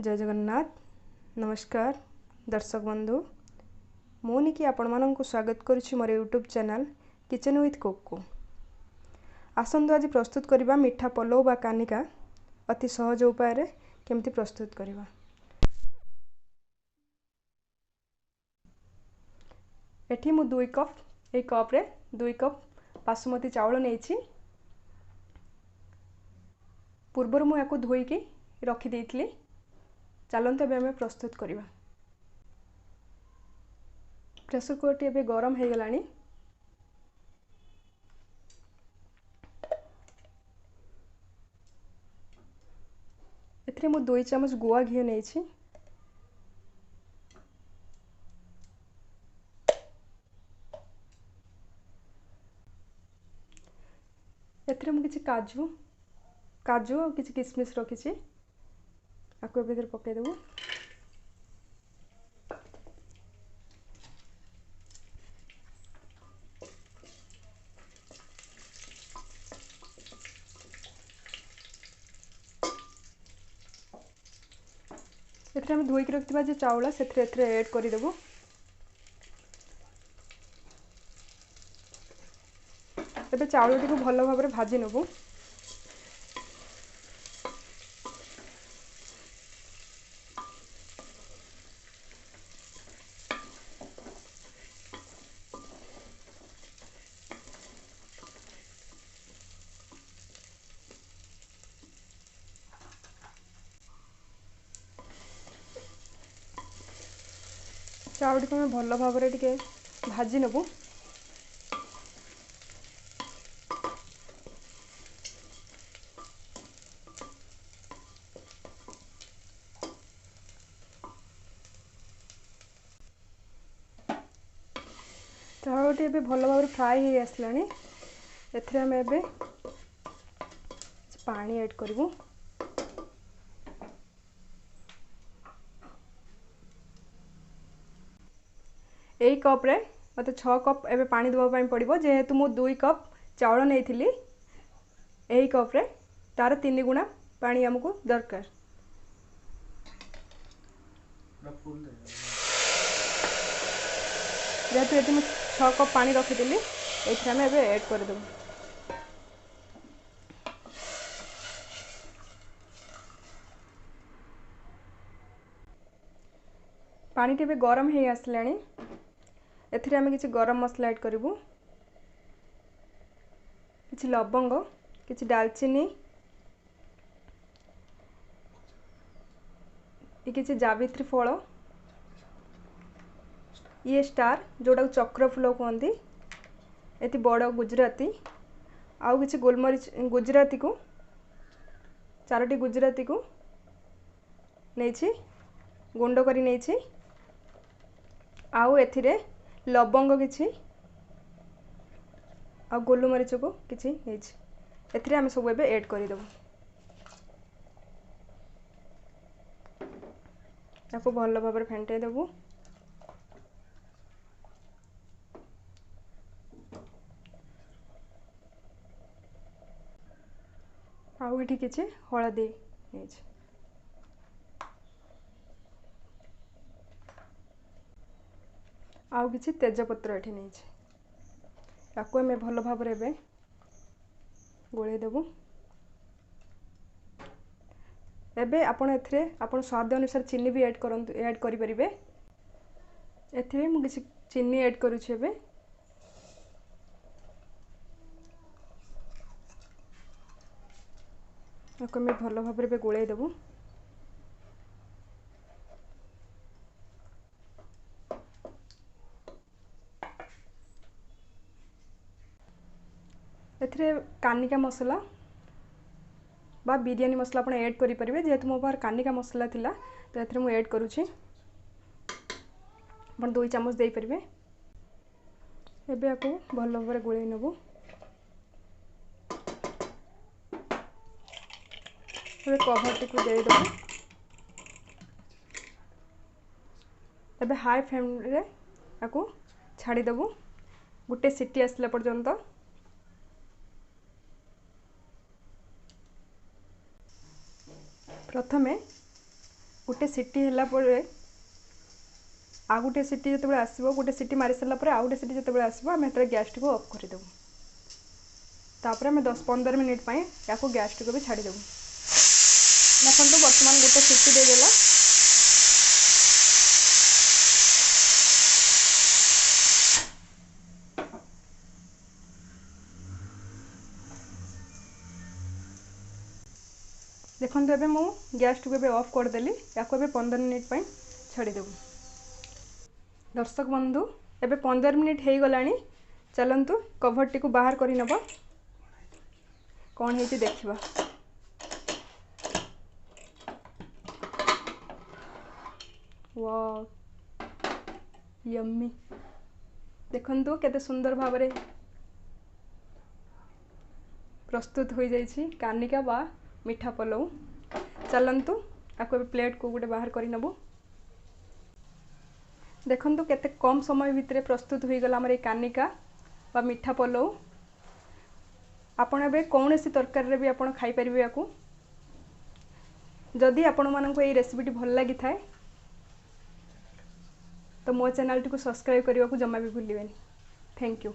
जय जगन्नाथ। नमस्कार दर्शक बंधु, मुझे आपण मानक स्वागत करुच्ची मोर YouTube channel Kitchen with Cook को। आसंतु आज प्रस्तुत करबा मीठा पलव बा कानिका अति सहज उपाय रे केमती प्रस्तुत करबा। एठी मु 2 कप ए कप रे 2 कप बासमती चावल नेछि। पूर्वर मु याको धोई की रखी देइथली। चलते अब आम प्रस्तुत करवा। प्रेसर कुकर टी एबे गरम हो गलानी। एथिरे मु 2 चम्मच गुआ घी नेछि। एथिरे मु किछि काजू और किछि किशमिश रखिछि। आको एबे पकाई देबो। एथिरे हम धोई के रखिबा जे चावल सेथिरे ऐड करि देबो। एबे चावल टी को भलो भाबरे भाजी नेबो। चाउल को भल भाव टे भाजी नेबू। चाउल टे भल भाव फ्राए हो आसलानी। एथिरे हम एबे पानी ऐड करूँ। यही कप रे मत 6 कप एबे पानी देवा पड़ो। जेहेतु मु 2 कप चावल नहीं थी, यही कप रे तार 3 गुणा पानी हमको दरकार। जेहेतु ये 6 कप पानी रखी थी, ये ऐड कर देबो। पानी टे गरम हो आसलानी। एथिरे आमे किछि गरम मसला ऐड करिवु, किछि लवंग, किछि दालचीनी, किछि जावित्री फल, ये स्टार जोड़ा चक्र फूल कहते, एति बड़ गुजराती, आउ किछि गोलमरीच गुजराती को 4टी गुजराती को नेछि गुंड करी नेछि। आउ एथिरे लवंग किछि आ गोलमरीच को किछि नेछि। एथिरे आमे सब एबे ऐड करि देबो। ताको भल भाबरे फेंटे देबो। आउ एठी किछि हळदी नेछि। आउ किछि तेजपत्र एठी नेछि। ताको हमें भल भाबरे एबे गोळे देबो। एबे आपण एथिरे आपण स्वाद अनुसार चीनी भी ऐड करि परिबे। एथिरे मु किछि चीनी ऐड करूछि। एबे ताको हमें भल भाबरे एबे गोळे देबो। एथिरे कानिका मसला बा बिरयानी मसला आपण ऐड करि परिबे। जेहेतु मो पार कानिका मसला थिला तो एथिरे मु ऐड करूछि। आपण 2 चम्मच देई परिबे। एबे आको भल भाबरे गोळै नेबो। एबे कवर टी को देई देबो। एबे हाई फ्लेम रे आको छाड़ी देबो गुटे सीटी आसला पर्यंत। प्रथमे गोटे सीटी है आ गोटे सीटी जो आसो गोटे सीटी मारी सारापर आउ गोटे सीटी जो आसो आम गैस टी ऑफ करदेव तापर आम 10-15 मिनिट या गैस टी भी छाड़देव देखो बर्तमान गोटे सीटी देदेला देखो एबे मु गैस टी भी ऑफ करदेली या 15 मिनिट छाड़देव। दर्शक बंधु एबे 15 मिनिट हो गलानी चलतु कभर टी को बाहर कर नब कौन है देखा। वाह यम्मी देखंतु केते सुंदर भाव में प्रस्तुत हो जाइछि कानिका बा मीठा पलौ। चलतु आपको प्लेट को गोटे बाहर कर नबु। देखंतु केते कम समय भितर प्रस्तुत हो गला हमर कानिका बा मीठा पलौ। आपण एबे कौन सी तरकारी रे भी आपण खाई परिबे याकू। जदि आपण माननको এই रेसिपीटी भल लागि थाए तो मो चैनल टी को सब्सक्राइब करने को जमा भी भूलिबेनी। Thank you.